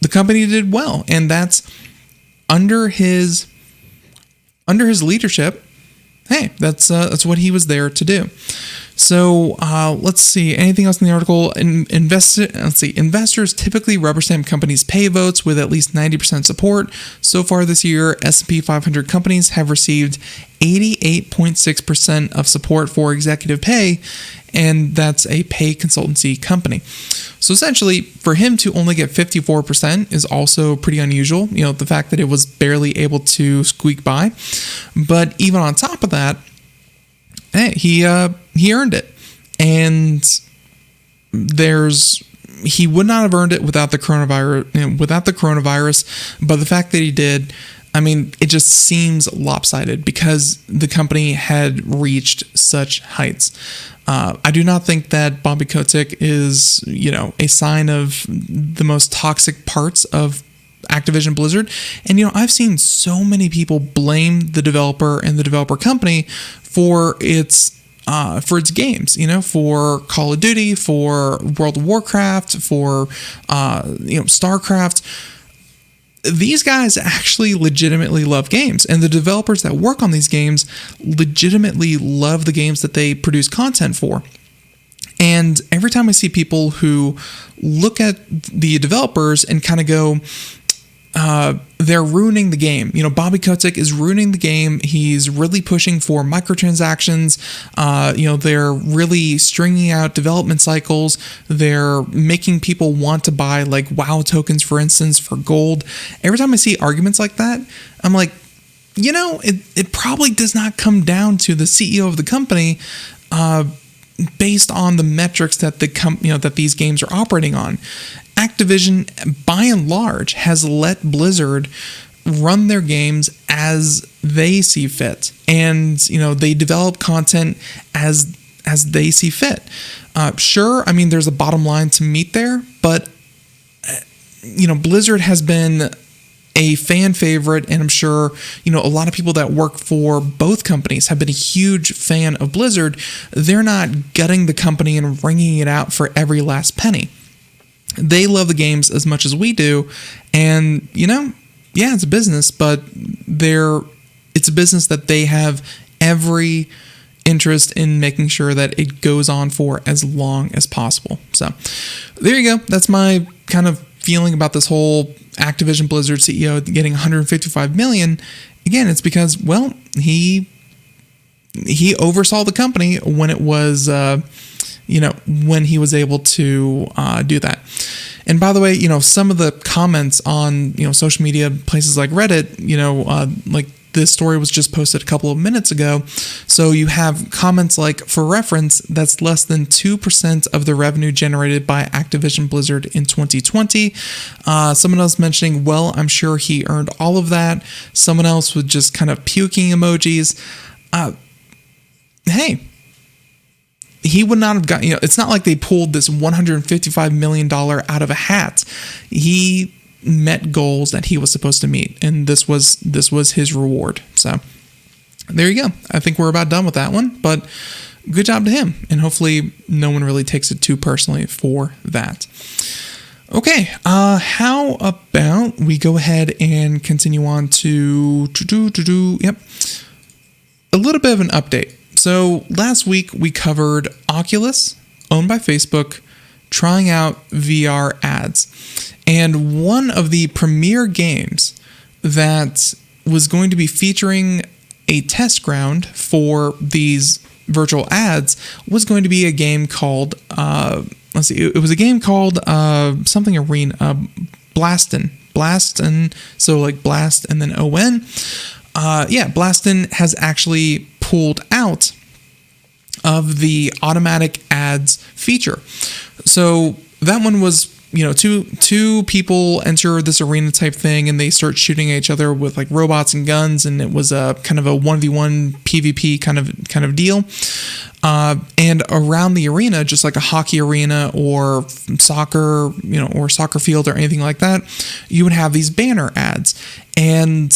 the company did well, and that's under his leadership. Hey, that's what he was there to do. So let's see. Anything else in the article? Investors typically rubber stamp companies' pay votes with at least 90% support. So far this year, S&P 500 companies have received 88.6% of support for executive pay, and that's a pay consultancy company. So essentially, for him to only get 54% is also pretty unusual. The fact that it was barely able to squeak by. But even on top of that, hey, he earned it, and he would not have earned it without the coronavirus. But the fact that he did, I mean, it just seems lopsided because the company had reached such heights. I do not think that Bobby Kotick is, a sign of the most toxic parts of Activision Blizzard. And, I've seen so many people blame the developer and the developer company for its games, for Call of Duty, for World of Warcraft, for, StarCraft. These guys actually legitimately love games, and the developers that work on these games legitimately love the games that they produce content for. And every time I see people who look at the developers and kind of go, they're ruining the game. Bobby Kotick is ruining the game. He's really pushing for microtransactions. They're really stringing out development cycles. They're making people want to buy like WoW tokens, for instance, for gold. Every time I see arguments like that, I'm like, it probably does not come down to the CEO of the company, based on the metrics that that these games are operating on. Activision, by and large, has let Blizzard run their games as they see fit, and they develop content as they see fit. Sure, I mean there's a bottom line to meet there, but Blizzard has been a fan favorite, and I'm sure a lot of people that work for both companies have been a huge fan of Blizzard. They're not gutting the company and wringing it out for every last penny. They love the games as much as we do, and it's a business, but it's a business that they have every interest in making sure that it goes on for as long as possible. So there you go. That's my kind of feeling about this whole Activision Blizzard CEO getting $155 million. again, it's because, well, he oversaw the company when it was, when he was able to do that. And by the way, some of the comments on, social media places like Reddit, like this story was just posted a couple of minutes ago. So you have comments like, for reference, that's less than 2% of the revenue generated by Activision Blizzard in 2020. Someone else mentioning, well, I'm sure he earned all of that. Someone else with just kind of puking emojis. Hey, he would not have gotten, it's not like they pulled this $155 million out of a hat. He met goals that he was supposed to meet, and this was his reward. So there you go. I think we're about done with that one, but good job to him, and hopefully no one really takes it too personally for that. Okay, how about we go ahead and continue on to a little bit of an update. So last week we covered Oculus, owned by Facebook, trying out VR ads. And one of the premier games that was going to be featuring a test ground for these virtual ads was going to be a game called, it was a game called something Arena, Blastin, so like Blast and then ON. Blastin has actually pulled out of the automatic ads feature. So that one was, two people enter this arena type thing and they start shooting at each other with like robots and guns, and it was a kind of a 1v1 PvP kind of deal. And around the arena, just like a hockey arena or soccer, or soccer field or anything like that, you would have these banner ads. And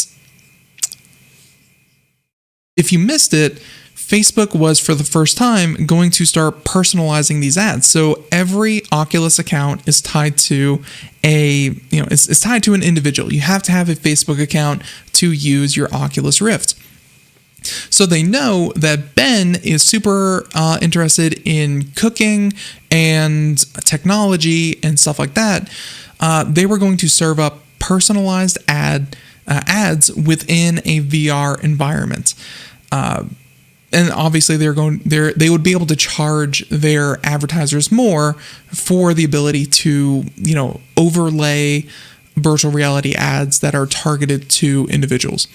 if you missed it, Facebook was for the first time going to start personalizing these ads. So every Oculus account is tied to it's tied to an individual. You have to have a Facebook account to use your Oculus Rift. So they know that Ben is super interested in cooking and technology and stuff like that. They were going to serve up personalized ads within a VR environment. And obviously they would be able to charge their advertisers more for the ability to, overlay virtual reality ads that are targeted to individuals.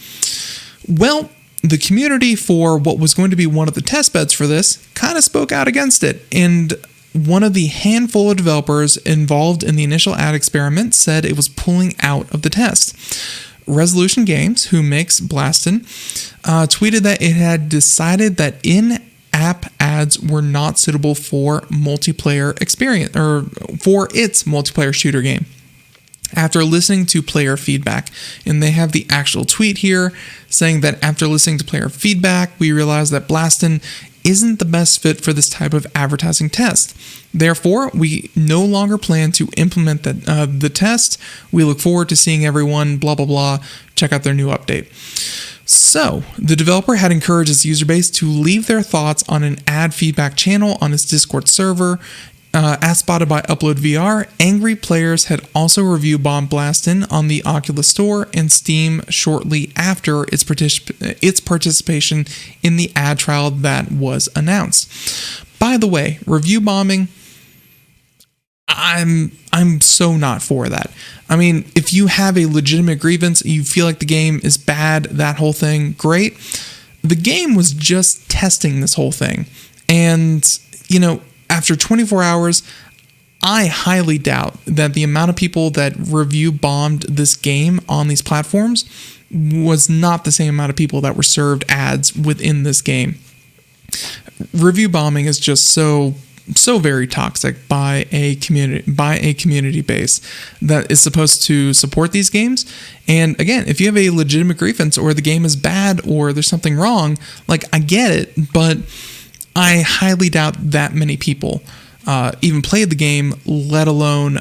Well, the community for what was going to be one of the test beds for this kind of spoke out against it. And one of the handful of developers involved in the initial ad experiment said it was pulling out of the test. Resolution Games, who makes Blastin, tweeted that it had decided that in-app ads were not suitable for multiplayer experience, or for its multiplayer shooter game, after listening to player feedback. And they have the actual tweet here saying that after listening to player feedback, we realized that Blastin isn't the best fit for this type of advertising test. Therefore, we no longer plan to implement the test. We look forward to seeing everyone, blah, blah, blah, check out their new update. So, the developer had encouraged its user base to leave their thoughts on an ad feedback channel on its Discord server. As spotted by Upload VR, angry players had also review bombed Blastin on the Oculus Store and Steam shortly after its participation in the ad trial that was announced. By the way, review bombing, I'm so not for that. I mean, if you have a legitimate grievance, you feel like the game is bad, that whole thing, great. The game was just testing this whole thing. And, after 24 hours, I highly doubt that the amount of people that review bombed this game on these platforms was not the same amount of people that were served ads within this game. Review bombing is just so very toxic by a community base that is supposed to support these games. And again, if you have a legitimate grievance or the game is bad or there's something wrong, like, I get it, but I highly doubt that many people even played the game, let alone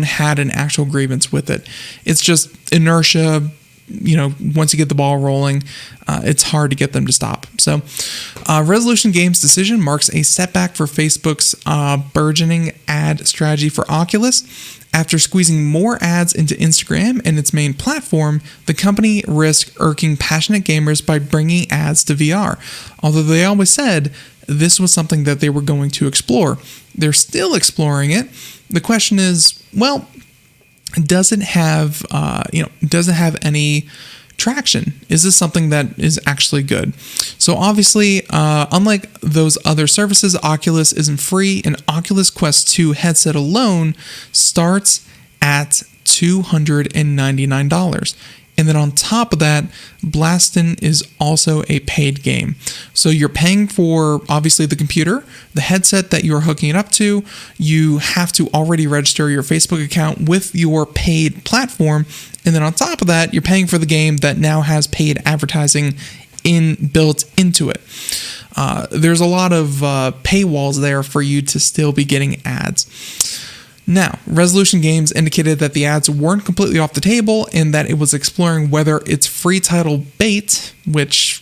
had an actual grievance with it. It's just inertia, once you get the ball rolling, it's hard to get them to stop. So Resolution Games' decision marks a setback for Facebook's burgeoning ad strategy for Oculus. After squeezing more ads into Instagram and its main platform, the company risked irking passionate gamers by bringing ads to VR. Although they always said this was something that they were going to explore. They're still exploring it. The question is, well, does it have any traction? Is this something that is actually good? So obviously, unlike those other services, Oculus isn't free. An Oculus Quest 2 headset alone starts at $299. And then on top of that, Blaston is also a paid game. So you're paying for, obviously, the computer, the headset that you're hooking it up to. You have to already register your Facebook account with your paid platform. And then on top of that, you're paying for the game that now has paid advertising built into it. There's a lot of paywalls there for you to still be getting ads. Now, Resolution Games indicated that the ads weren't completely off the table and that it was exploring whether its free title Bait, which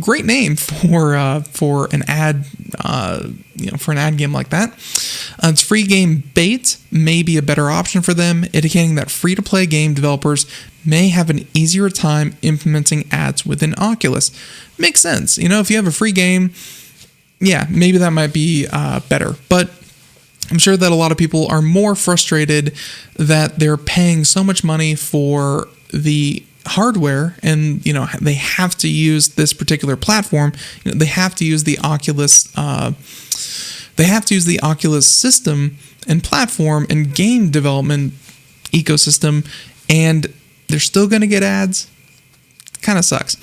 great name for an ad for an ad game like that. Its free game Bait may be a better option for them, indicating that free-to-play game developers may have an easier time implementing ads within Oculus. Makes sense. If you have a free game, yeah, maybe that might be better. But I'm sure that a lot of people are more frustrated that they're paying so much money for the hardware and, they have to use this particular platform. They have to use the Oculus system and platform and game development ecosystem, and they're still going to get ads. Kind of sucks.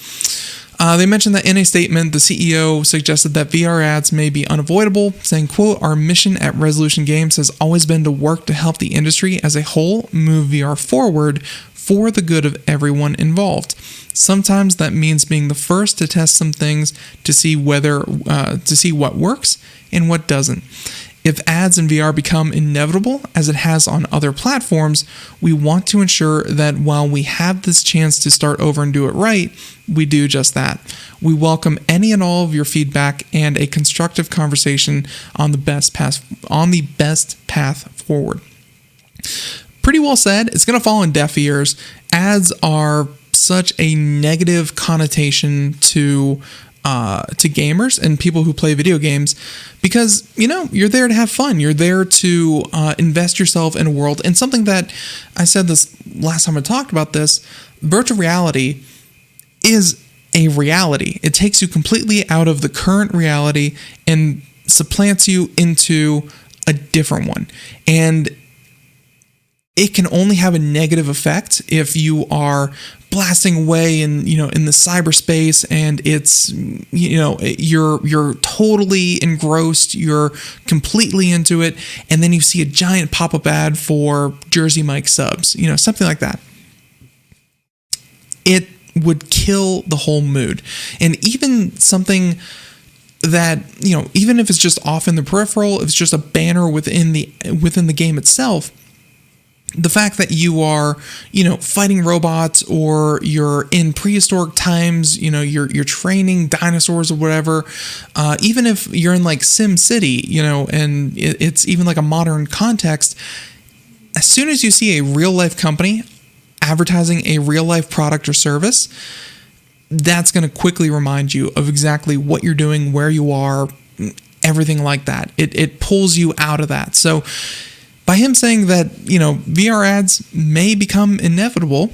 They mentioned that in a statement, the CEO suggested that VR ads may be unavoidable, saying, quote, "Our mission at Resolution Games has always been to work to help the industry as a whole move VR forward for the good of everyone involved. Sometimes that means being the first to test some things to see what works and what doesn't. If ads in VR become inevitable, as it has on other platforms, we want to ensure that while we have this chance to start over and do it right, we do just that. We welcome any and all of your feedback and a constructive conversation on the best path forward." Pretty well said. It's going to fall in deaf ears. Ads are such a negative connotation to gamers and people who play video games because, you're there to have fun. You're there to invest yourself in a world. And something that I said this last time I talked about this, virtual reality is a reality. It takes you completely out of the current reality and supplants you into a different one. And it can only have a negative effect if you are blasting away in the cyberspace and it's you're totally engrossed, you're completely into it, and then you see a giant pop-up ad for Jersey Mike subs, something like that. It would kill the whole mood. And even something that, even if it's just off in the peripheral, if it's just a banner within the game itself, the fact that you are, fighting robots or you're in prehistoric times, you're training dinosaurs or whatever, even if you're in like Sim City, and it's even like a modern context, as soon as you see a real life company advertising a real life product or service, that's going to quickly remind you of exactly what you're doing, where you are, everything like that. It pulls you out of that. So by him saying that, VR ads may become inevitable,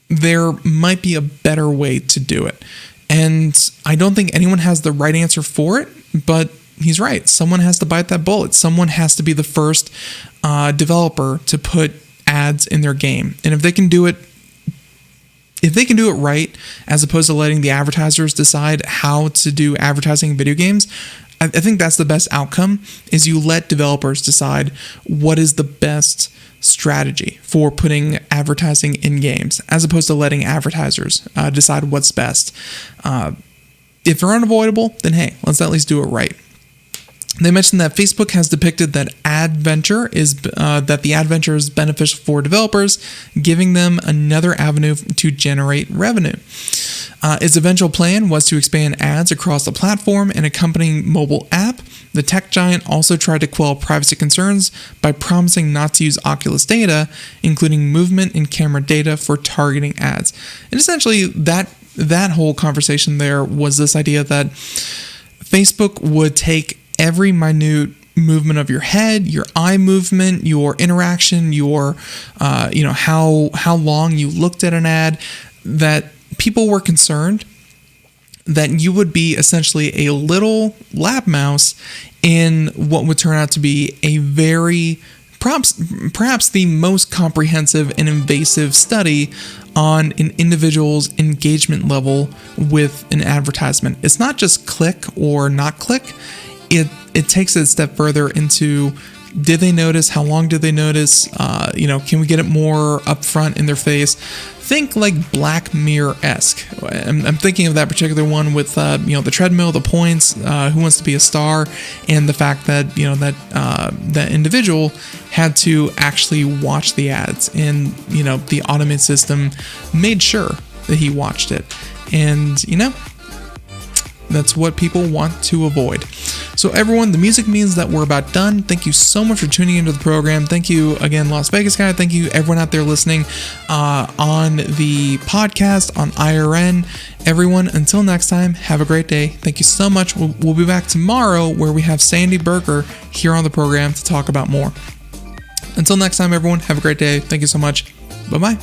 there might be a better way to do it. And I don't think anyone has the right answer for it, but he's right. Someone has to bite that bullet. Someone has to be the first developer to put ads in their game. And if they can do it right, as opposed to letting the advertisers decide how to do advertising in video games, I think that's the best outcome, is you let developers decide what is the best strategy for putting advertising in games, as opposed to letting advertisers decide what's best. If they're unavoidable, then hey, let's at least do it right. They mentioned that Facebook has depicted that the ad venture is beneficial for developers, giving them another avenue to generate revenue. Its eventual plan was to expand ads across the platform and accompanying mobile app. The tech giant also tried to quell privacy concerns by promising not to use Oculus data, including movement and camera data, for targeting ads. And essentially, that whole conversation there was this idea that Facebook would take every minute movement of your head, your eye movement, your interaction, your how long you looked at an ad, that people were concerned that you would be essentially a little lab mouse in what would turn out to be a very perhaps the most comprehensive and invasive study on an individual's engagement level with an advertisement. It's not just click or not click. It takes it a step further into, did they notice? How long did they notice? Can we get it more upfront in their face? Think like Black Mirror-esque. I'm thinking of that particular one with the treadmill, the points, Who Wants to Be a Star, and the fact that that individual had to actually watch the ads, and the automated system made sure that he watched it, and that's what people want to avoid. So everyone, the music means that we're about done. Thank you so much for tuning into the program. Thank you again, Las Vegas guy. Thank you everyone out there listening on the podcast, on IRN. Everyone, until next time, have a great day. Thank you so much. We'll be back tomorrow where we have Sandy Berger here on the program to talk about more. Until next time, everyone, have a great day. Thank you so much. Bye-bye.